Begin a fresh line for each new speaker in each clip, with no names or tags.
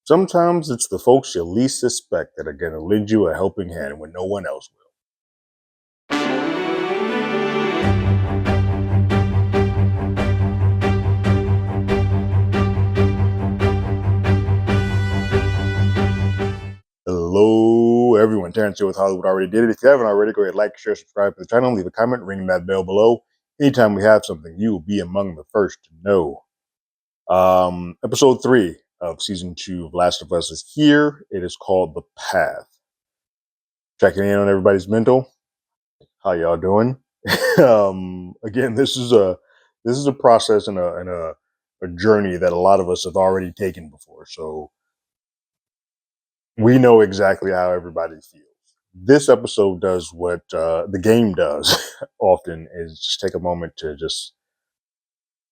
Sometimes it's the folks you least suspect that are going to lend you a helping hand when no one else will. Hello, everyone. Terrence here with Hollywood Already Did It. If you haven't already, go ahead, like, share, subscribe to the channel, leave a comment, ring that bell below. Anytime we have something, you will be among the first to know. Episode 3 of season 2 of Last of Us is here. It is called The Path. Checking in on everybody's mental. How y'all doing? Again, this is a process and a journey that a lot of us have already taken before. So we know exactly how everybody feels. This episode does what the game does often, is just take a moment to just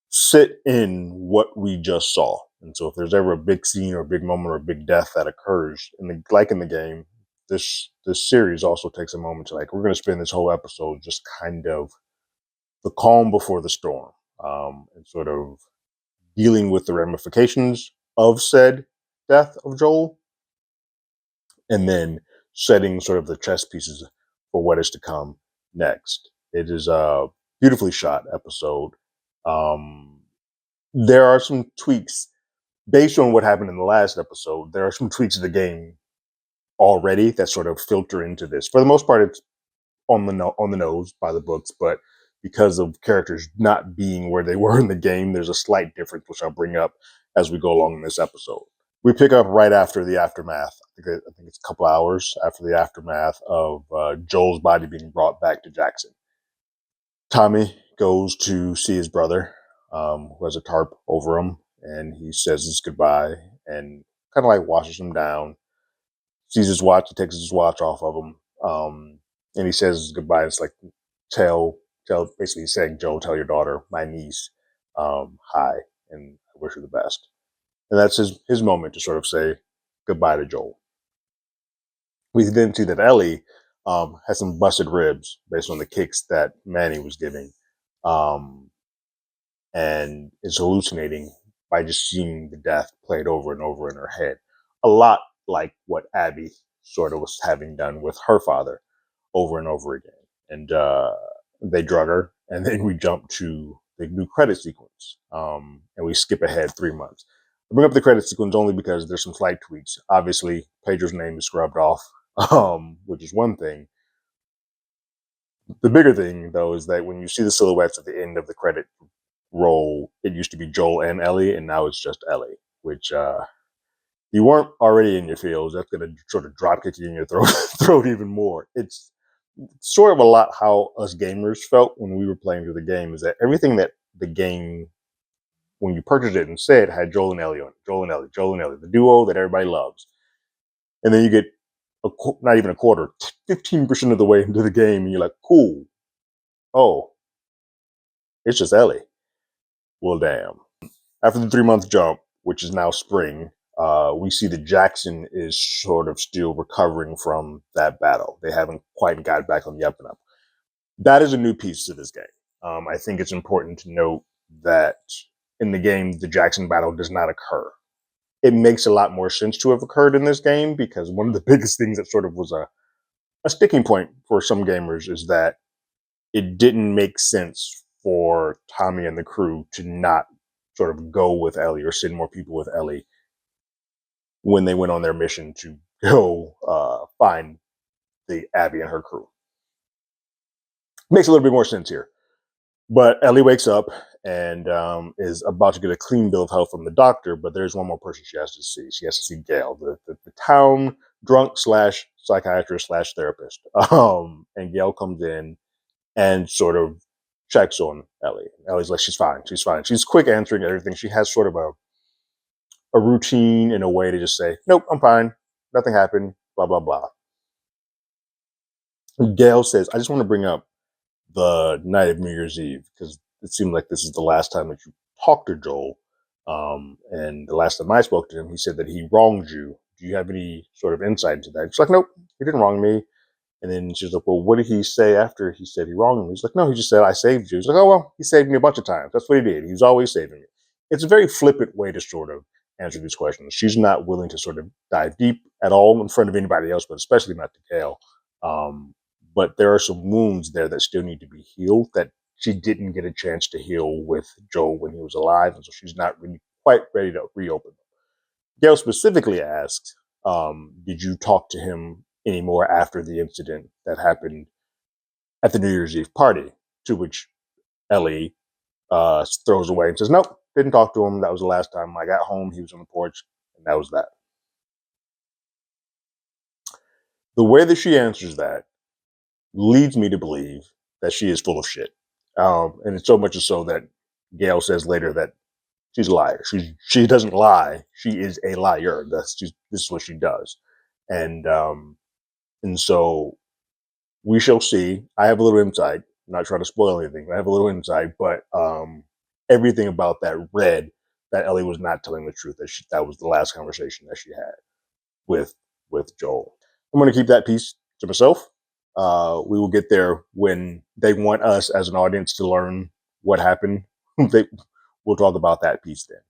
sit in what we just saw. And so if there's ever a big scene or a big moment or a big death that occurs like in the game, this series also takes a moment to, like, we're going to spend this whole episode just kind of the calm before the storm, and sort of dealing with the ramifications of said death of Joel, and then setting sort of the chess pieces for what is to come next. It is a beautifully shot episode. There are some tweaks based on what happened in the last episode. There are some tweaks of the game already that sort of filter into this. For the most part, it's on the nose by the books, but because of characters not being where they were in the game, there's a slight difference, which I'll bring up as we go along in this episode. We pick up right after the aftermath. I think it's a couple hours after the aftermath of Joel's body being brought back to Jackson. Tommy goes to see his brother, who has a tarp over him, and he says his goodbye and kind of like washes him down. Sees his watch, he takes his watch off of him, and he says his goodbye. It's like, tell, basically saying, Joel, tell your daughter, my niece, hi, and I wish her the best. And that's his moment to sort of say goodbye to Joel. We then see that Ellie has some busted ribs based on the kicks that Manny was giving, and is hallucinating by just seeing the death played over and over in her head. A lot like what Abby sort of was having done with her father over and over again. And they drug her, and then we jump to the new credit sequence, and we skip ahead 3 months. I bring up the credit sequence only because there's some slight tweaks. Obviously, Pedro's name is scrubbed off, which is one thing. The bigger thing, though, is that when you see the silhouettes at the end of the credit roll, it used to be Joel and Ellie, and now it's just Ellie, which you weren't already in your feels. That's going to sort of drop kick you in your throat even more. It's sort of a lot how us gamers felt when we were playing through the game, is that everything that the game, when you purchased it and said, had Joel and Ellie on it. Joel and Ellie, the duo that everybody loves. And then you get not even a quarter, 15% of the way into the game, and you're like, cool. Oh, it's just Ellie. Well, damn. After the 3-month jump, which is now spring, we see that Jackson is sort of still recovering from that battle. They haven't quite got back on the up and up. That is a new piece to this game. I think it's important to note that in the game, the Jackson battle does not occur. It makes a lot more sense to have occurred in this game, because one of the biggest things that sort of was a sticking point for some gamers is that it didn't make sense for Tommy and the crew to not sort of go with Ellie or send more people with Ellie when they went on their mission to go find the Abby and her crew. Makes a little bit more sense here. But Ellie wakes up and is about to get a clean bill of health from the doctor, but there's one more person she has to see. She has to see Gail, the town drunk / psychiatrist / therapist. And Gail comes in and sort of checks on Ellie. Ellie's like, she's fine. She's quick answering everything. She has sort of a routine in a way to just say, nope, I'm fine. Nothing happened, blah, blah, blah. Gail says, I just want to bring up the night of New Year's Eve, because it seemed like this is the last time that you talked to Joel. And the last time I spoke to him, he said that he wronged you. Do you have any sort of insight into that? She's like, nope, he didn't wrong me. And then she's like, well, what did he say after he said he wronged me? He's like, no, he just said, I saved you. He's like, oh, well, he saved me a bunch of times. That's what he did. He was always saving me. It's a very flippant way to sort of answer these questions. She's not willing to sort of dive deep at all in front of anybody else, but especially not to Gail. Um, but there are some wounds there that still need to be healed that she didn't get a chance to heal with Joel when he was alive, and so she's not really quite ready to reopen them. Gail specifically asked, "Did you talk to him anymore after the incident that happened at the New Year's Eve party?" To which Ellie throws away and says, "Nope, didn't talk to him. That was the last time I got home. He was on the porch, and that was that." The way that she answers that leads me to believe that she is full of shit. And it's so much so that Gail says later that she's a liar. She doesn't lie. She is a liar. This is what she does, and and so we shall see. I have a little insight. I'm not trying to spoil anything. I have a little insight, but everything about that read that Ellie was not telling the truth. That was the last conversation that she had with Joel. I'm going to keep that piece to myself. We will get there when they want us as an audience to learn what happened. We'll talk about that piece then.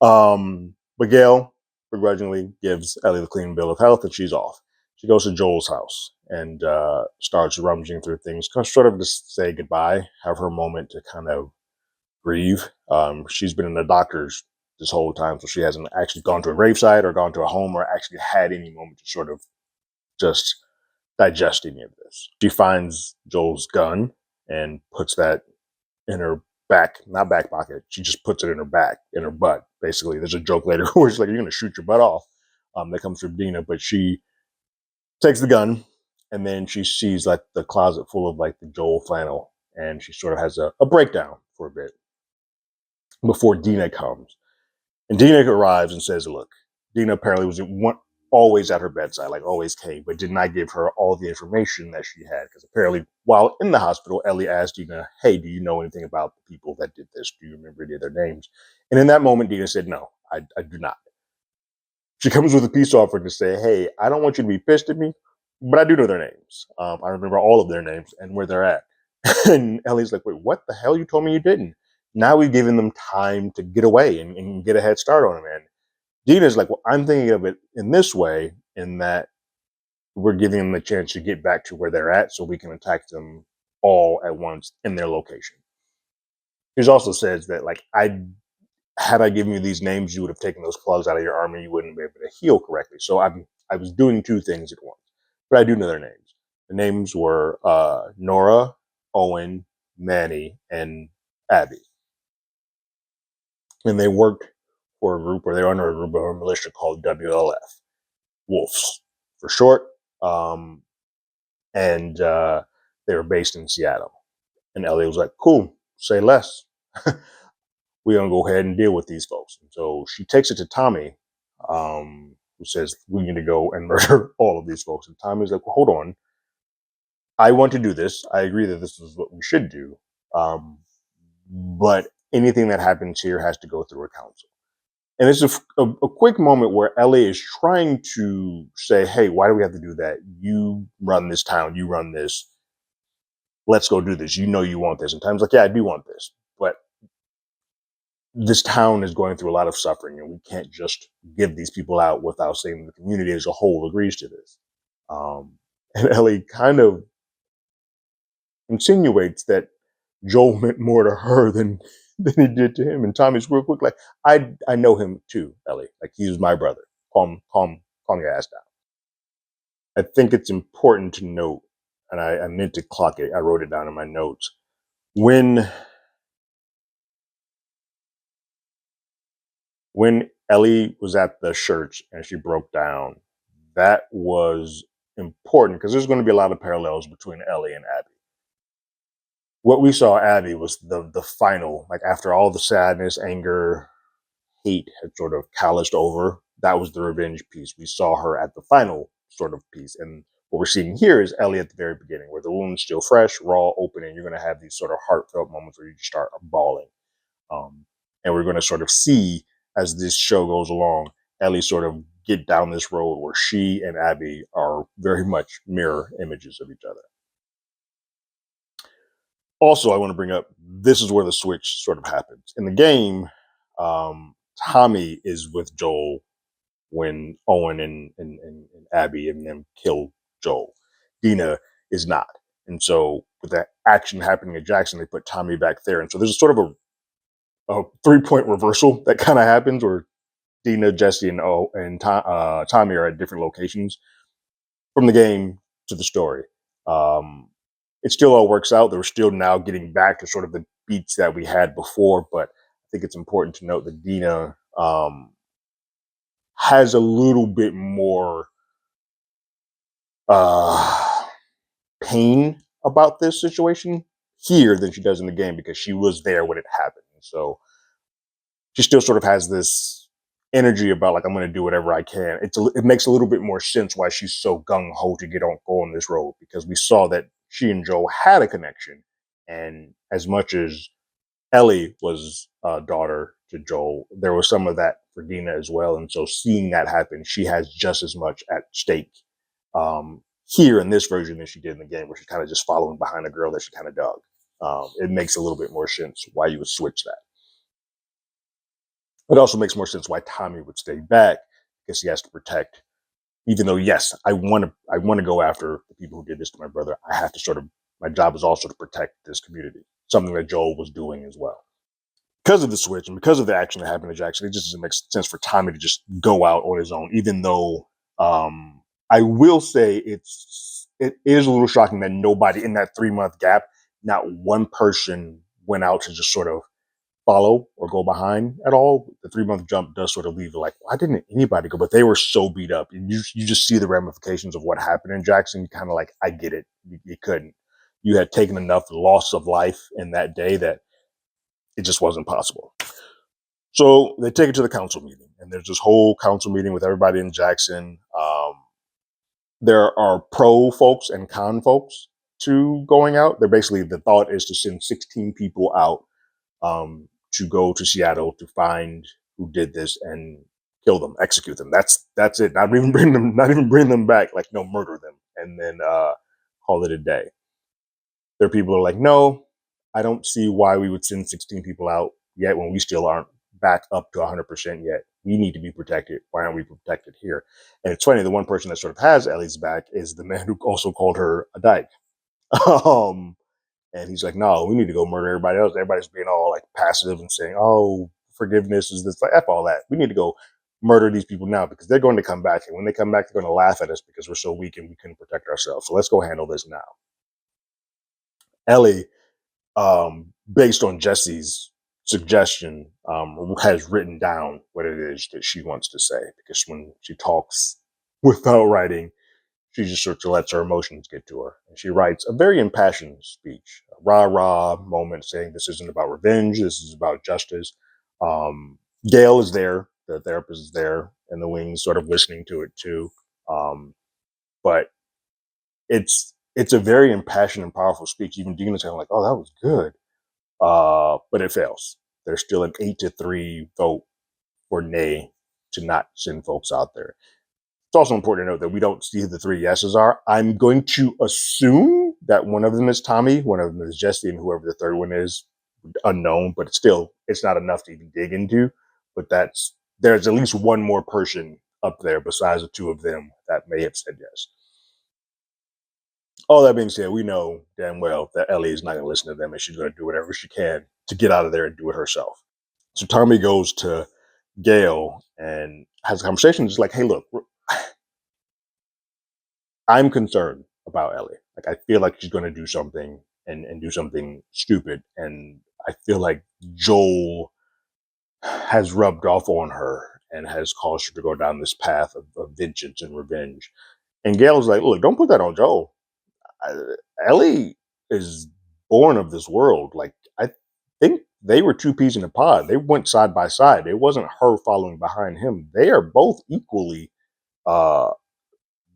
But Gail begrudgingly gives Ellie the clean bill of health, and she's off. She goes to Joel's house and starts rummaging through things, sort of to say goodbye, have her moment to kind of grieve. She's been in the doctor's this whole time, so she hasn't actually gone to a gravesite or gone to a home or actually had any moment to sort of just digest any of this. She finds Joel's gun and puts that in her not back pocket. She just puts it in her back, in her butt. Basically, there's a joke later where she's like, "You're going to shoot your butt off." That comes from Dina, but she takes the gun and then she sees like the closet full of like the Joel flannel, and she sort of has a breakdown for a bit before Dina comes. And Dina arrives and says, "Look, Dina apparently was always at her bedside, like always came, but did not give her all the information that she had. Because apparently, while in the hospital, Ellie asked Dina, 'Hey, do you know anything about the people that did this? Do you remember any of their names?' And in that moment, Dina said, 'No, I do not.' She comes with a peace offering to say, 'Hey, I don't want you to be pissed at me, but I do know their names. I remember all of their names and where they're at.'" And Ellie's like, "Wait, what the hell? You told me you didn't." Now we've given them time to get away and get a head start on him. And Dina's like, "Well, I'm thinking of it in this way, in that we're giving them a chance to get back to where they're at so we can attack them all at once in their location." He also says that, like, had I given you these names, you would have taken those plugs out of your arm and you wouldn't be able to heal correctly. So I was doing two things at once, but I do know their names. The names were Nora, Owen, Manny, and Abby. And they worked for a group, or they were under a group of a militia called WLF, Wolves for short. And they were based in Seattle. And Ellie was like, "Cool, say less. We're going to go ahead and deal with these folks." And so she takes it to Tommy, who says, "We need to go and murder all of these folks." And Tommy's like, "Well, hold on. I want to do this. I agree that this is what we should do. But anything that happens here has to go through a council." And it's a quick moment where Ellie is trying to say, "Hey, why do we have to do that? You run this town. You run this. Let's go do this. You know you want this." And Tom's like, "Yeah, I do want this. But this town is going through a lot of suffering, and we can't just give these people out without saying the community as a whole agrees to this." And Ellie kind of insinuates that Joel meant more to her than he did to him. And Tommy's real quick, like, I know him too, Ellie. Like, he's my brother. Calm your ass down. I think it's important to note, and I meant to clock it. I wrote it down in my notes. When Ellie was at the church and she broke down, that was important because there's going to be a lot of parallels between Ellie and Abby. What we saw Abby was the final, like, after all the sadness, anger, hate had sort of calloused over, that was the revenge piece. We saw her at the final sort of piece. And what we're seeing here is Ellie at the very beginning, where the wound's still fresh, raw, open, and you're going to have these sort of heartfelt moments where you just start bawling. And we're going to sort of see, as this show goes along, Ellie sort of get down this road where she and Abby are very much mirror images of each other. Also, I want to bring up, this is where the switch sort of happens. In the game, Tommy is with Joel when Owen and Abby and them kill Joel. Dina is not. And so with that action happening at Jackson, they put Tommy back there. And so there's a sort of a 3-point reversal that kind of happens where Dina, Jesse, and Tommy are at different locations from the game to the story. It still all works out. They're still now getting back to sort of the beats that we had before, but I think it's important to note that Dina has a little bit more uh, pain about this situation here than she does in the game because she was there when it happened. So she still sort of has this energy about like I'm going to do whatever I can. It makes a little bit more sense why she's so gung ho to go on this road because we saw that she and Joe had a connection, and as much as Ellie was a daughter to Joel, there was some of that for Dina as well. And so seeing that happen, she has just as much at stake here in this version than she did in the game, where she's kind of just following behind a girl that she kind of dug. It makes a little bit more sense why you would switch that. It also makes more sense why Tommy would stay back because he has to protect. Even though, yes, I want to go after the people who did this to my brother. I have to sort of. My job is also to protect this community, something that Joel was doing as well. Because of the switch and because of the action that happened to Jackson, it just doesn't make sense for Tommy to just go out on his own. Even though I will say it is a little shocking that nobody in that 3-month gap, not one person went out to just sort of follow or go behind at all. The 3-month jump does sort of leave it like, why didn't anybody go? But they were so beat up. And you just see the ramifications of what happened in Jackson. You kind of like, I get it. You couldn't. You had taken enough loss of life in that day that it just wasn't possible. So they take it to the council meeting, and there's this whole council meeting with everybody in Jackson. There are pro folks and con folks to going out. They're basically, the thought is to send 16 people out to go to Seattle to find who did this and kill them, execute them. That's it. Not even bring them back. Like, no, murder them and then call it a day. There are people who are like, no, I don't see why we would send 16 people out yet when we still aren't back up to 100% yet. We need to be protected. Why aren't we protected here? And it's funny, the one person that sort of has Ellie's back is the man who also called her a dyke. And he's like, no, we need to go murder everybody else. Everybody's being all like passive and saying, oh, forgiveness is this, like, F all that. We need to go murder these people now because they're going to come back. And when they come back, they're going to laugh at us because we're so weak and we couldn't protect ourselves. So let's go handle this now. Ellie, based on Jesse's suggestion, has written down what it is that she wants to say because when she talks without writing, she just sort of lets her emotions get to her. And she writes a very impassioned speech, a rah-rah moment saying this isn't about revenge, this is about justice. Gail is there, the therapist is there in the wings, sort of listening to it too. But it's a very impassioned and powerful speech. Even Dina's kind of like, oh, that was good. But it fails. There's still an 8-3 vote for nay to not send folks out there. It's also important to note that we don't see who the 3 yeses are. I'm going to assume that one of them is Tommy, one of them is Jesse, and whoever the third one is, unknown, but it's not enough to even dig into. But there's at least one more person up there besides the 2 of them that may have said yes. All that being said, we know damn well that Ellie is not going to listen to them and she's going to do whatever she can to get out of there and do it herself. So Tommy goes to Gail and has a conversation just like, hey, look, I'm concerned about Ellie. Like, I feel like she's going to do something and do something stupid. And I feel like Joel has rubbed off on her and has caused her to go down this path of vengeance and revenge. And Gail's like, look, don't put that on Joel. Ellie is born of this world. Like, I think they were 2 peas in a pod. They went side by side. It wasn't her following behind him. They are both equally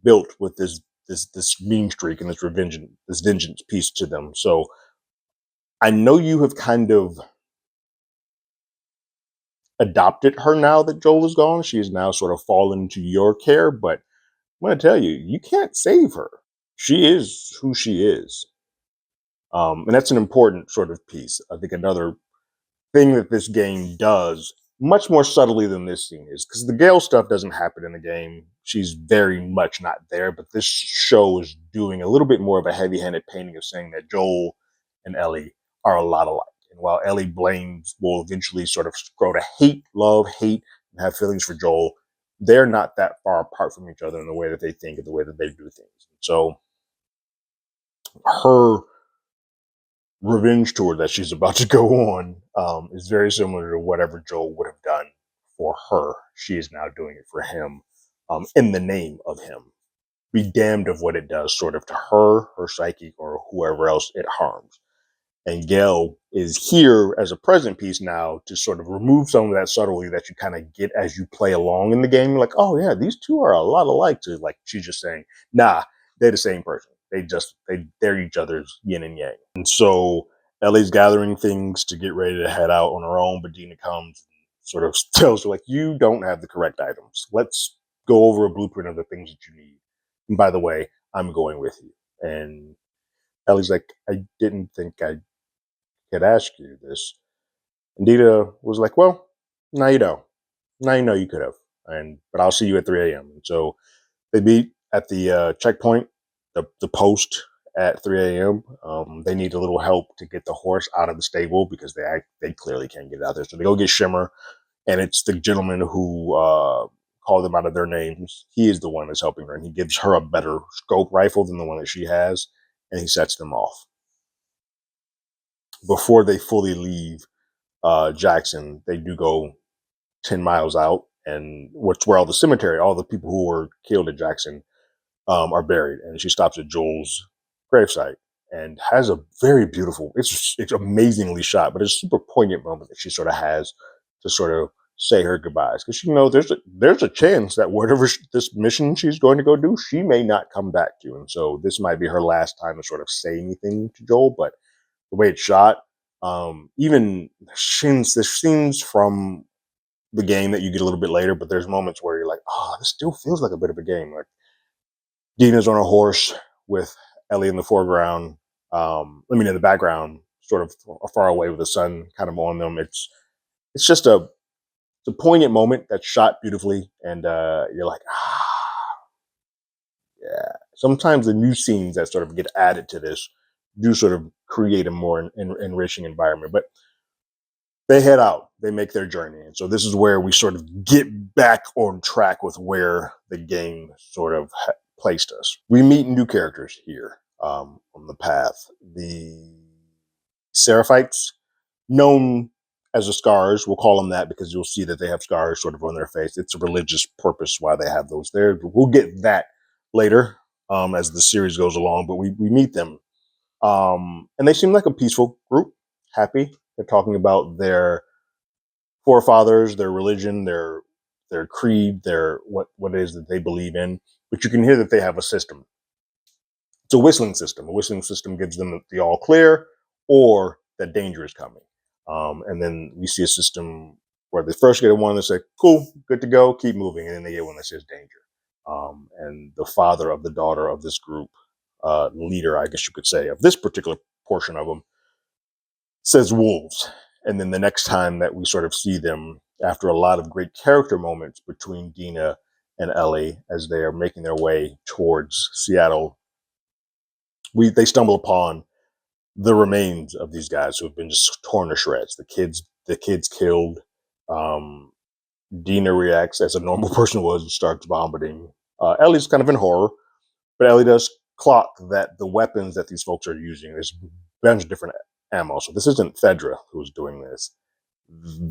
built with this mean streak and this vengeance piece to them. So I know you have kind of adopted her now that Joel is gone. She is now sort of fallen to your care, but I'm going to tell you, you can't save her. She is who she is. And that's an important sort of piece. I think another thing that this game does much more subtly than this scene is, because the Gale stuff doesn't happen in the game. She's very much not there, but this show is doing a little bit more of a heavy-handed painting of saying that Joel and Ellie are a lot alike. And while Ellie blames will eventually sort of grow to hate, love, hate, and have feelings for Joel, they're not that far apart from each other in the way that they think and the way that they do things. So her revenge tour that she's about to go on is very similar to whatever Joel would have done for her. She is now doing it for him, in the name of him. Be damned of what it does, sort of, to her, her psyche, or whoever else it harms. And Gail is here as a present piece now to sort of remove some of that subtlety that you kind of get as you play along in the game. You're like, oh yeah, these two are a lot alike. To like, she's just saying, nah, they're the same person. They're each other's yin and yang. And so Ellie's gathering things to get ready to head out on her own, but Dina comes and sort of tells her, like, you don't have the correct items. Let's go over a blueprint of the things that you need. And by the way, I'm going with you. And Ellie's like, I didn't think I could ask you this. And Dina was like, well, now you know. Now you know you could have. But I'll see you at 3 a.m. And so they meet at the checkpoint, the post at 3 a.m. They need a little help to get the horse out of the stable because they clearly can't get it out there. So they go get Shimmer, and it's the gentleman who called them out of their names. He is the one that's helping her, and he gives her a better scope rifle than the one that she has, and he sets them off. Before they fully leave Jackson, they do go 10 miles out, and what's where all the cemetery, all the people who were killed at Jackson are buried. And she stops at Joel's gravesite and has a very beautiful, it's amazingly shot, but it's a super poignant moment that she sort of has to sort of say her goodbyes. Because she knows there's a chance that whatever this mission she's going to go do, she may not come back to. And so this might be her last time to sort of say anything to Joel, but the way it's shot, even the scenes from the game that you get a little bit later, but there's moments where you're like, oh, this still feels like a bit of a game. Like Dina's on a horse with Ellie in the foreground. In the background, sort of far away with the sun kind of on them. It's just it's a poignant moment that's shot beautifully, and you're like, yeah. Sometimes the new scenes that sort of get added to this do sort of create a more enriching environment. But they head out, they make their journey. And so this is where we sort of get back on track with where the game sort of placed us. We meet new characters here on the path. The Seraphites, known as the Scars, we'll call them that because you'll see that they have scars sort of on their face. It's a religious purpose why they have those there. We'll get that later as the series goes along, but we meet them. And they seem like a peaceful group, happy. They're talking about their forefathers, their religion, their creed, their what it is that they believe in. But you can hear that they have a system. It's a whistling system. A whistling system gives them the all clear or that danger is coming. And then we see a system where they first get one that say, cool, good to go, keep moving. And then they get one that says danger. And the father of the daughter of this group, leader, I guess you could say, of this particular portion of them, says wolves. And then the next time that we sort of see them, after a lot of great character moments between Dina and Ellie as they are making their way towards Seattle, they stumble upon the remains of these guys who have been just torn to shreds. The kids killed. Dina reacts as a normal person would and starts vomiting. Ellie's kind of in horror, but Ellie does clock that the weapons that these folks are using, there's a bunch of different ammo. So this isn't Fedra who's doing this.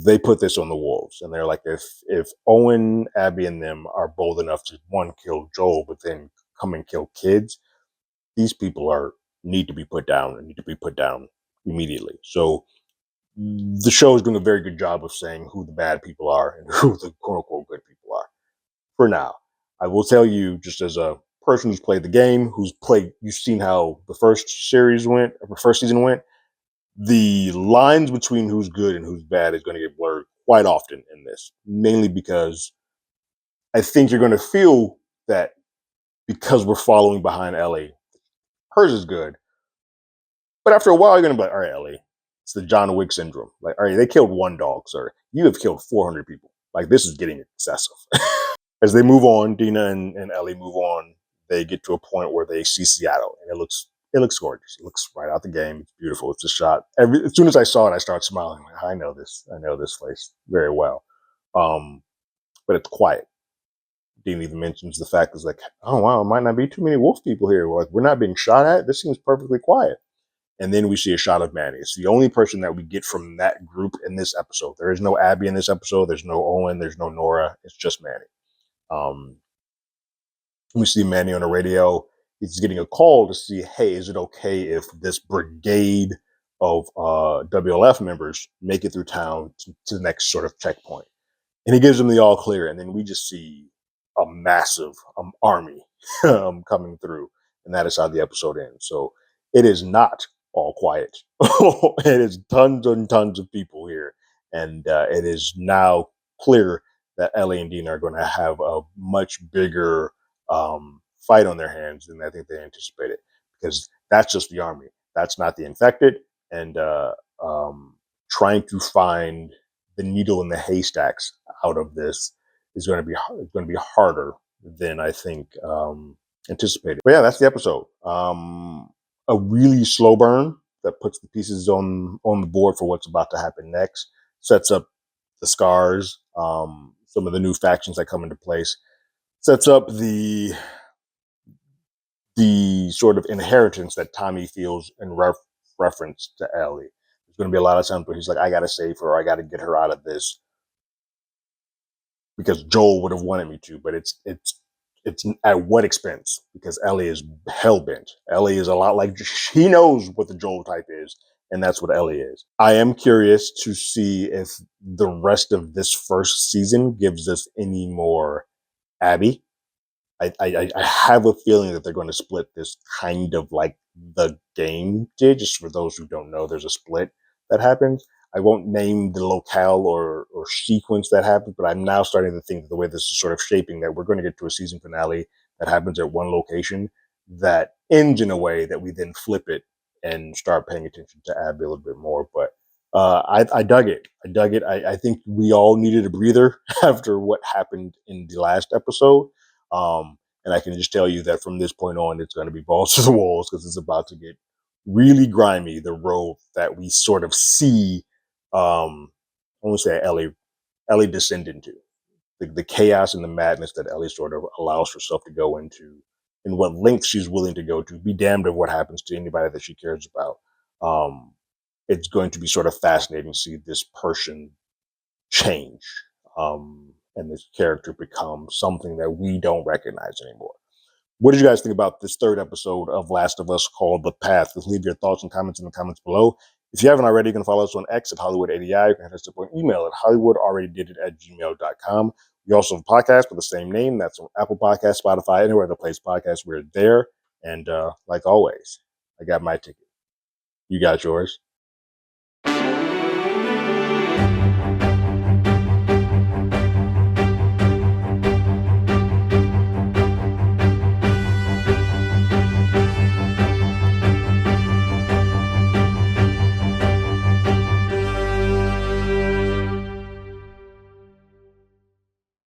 They put this on the wolves, and they're like, if Owen, Abby, and them are bold enough to one kill Joel, but then come and kill kids, these people need to be put down and need to be put down immediately. So the show is doing a very good job of saying who the bad people are and who the quote unquote good people are. For now, I will tell you, just as a person who's played the game, you've seen how the first season went. The lines between who's good and who's bad is going to get blurred quite often in this, mainly because I think you're going to feel that because we're following behind Ellie, hers is good. But after a while, you're going to be like, all right, Ellie, It's the John Wick syndrome. Like, all right, they killed one dog, sir. You have killed 400 people. Like, this is getting excessive. As they move on, Dina and Ellie move on. They get to a point where they see Seattle, and it looks gorgeous. It looks right out the game. It's beautiful. It's a shot. As soon as I saw it, I started smiling. Like, I know this. I know this place very well. But it's quiet. Dean even mentions the fact is like, oh wow, it might not be too many wolf people here. Like, we're not being shot at. This seems perfectly quiet. And then we see a shot of Manny. It's the only person that we get from that group in this episode. There is no Abby in this episode. There's no Owen. There's no Nora. It's just Manny. We see Manny on the radio. He's getting a call to see, hey, is it okay if this brigade of WLF members make it through town to the next sort of checkpoint? And he gives them the all clear. And then we just see a massive army coming through. And that is how the episode ends. So it is not all quiet. It is tons and tons of people here. And it is now clear that Ellie and Dina are going to have a much bigger fight on their hands than I think they anticipated. Because that's just the army. That's not the infected. And trying to find the needle in the haystacks out of this is going to be harder than I think anticipated. But yeah, that's the episode. A really slow burn that puts the pieces on the board for what's about to happen next. Sets up the scars, some of the new factions that come into place. Sets up the sort of inheritance that Tommy feels in reference to Ellie. There's going to be a lot of times where he's like, I got to save her, I got to get her out of this because Joel would have wanted me to, but it's at what expense? Because Ellie is hell bent. Ellie is a lot like, she knows what the Joel type is, and that's what Ellie is. I am curious to see if the rest of this first season gives us any more Abby. I have a feeling that they're going to split this kind of like the game did. Just for those who don't know, there's a split that happens. I won't name the locale or sequence that happens, but I'm now starting to think that the way this is sort of shaping, that we're going to get to a season finale that happens at one location that ends in a way that we then flip it and start paying attention to Abby a little bit more. But I dug it. I think we all needed a breather after what happened in the last episode. And I can just tell you that from this point on, it's going to be balls to the walls because it's about to get really grimy. The road that we sort of see, I won't say Ellie descend into, the chaos and the madness that Ellie sort of allows herself to go into, and what lengths she's willing to go to. Be damned if what happens to anybody that she cares about. It's going to be sort of fascinating to see this person change. And this character becomes something that we don't recognize anymore. What did you guys think about this third episode of Last of Us called The Path? Just leave your thoughts and comments in the comments below. If you haven't already, you can follow us on X at Hollywood80i. You can hit us up on email at hollywoodalreadydidit@gmail.com. We also have a podcast with the same name. That's on Apple Podcasts, Spotify, anywhere that plays podcasts. We're there. And like always, I got my ticket. You got yours.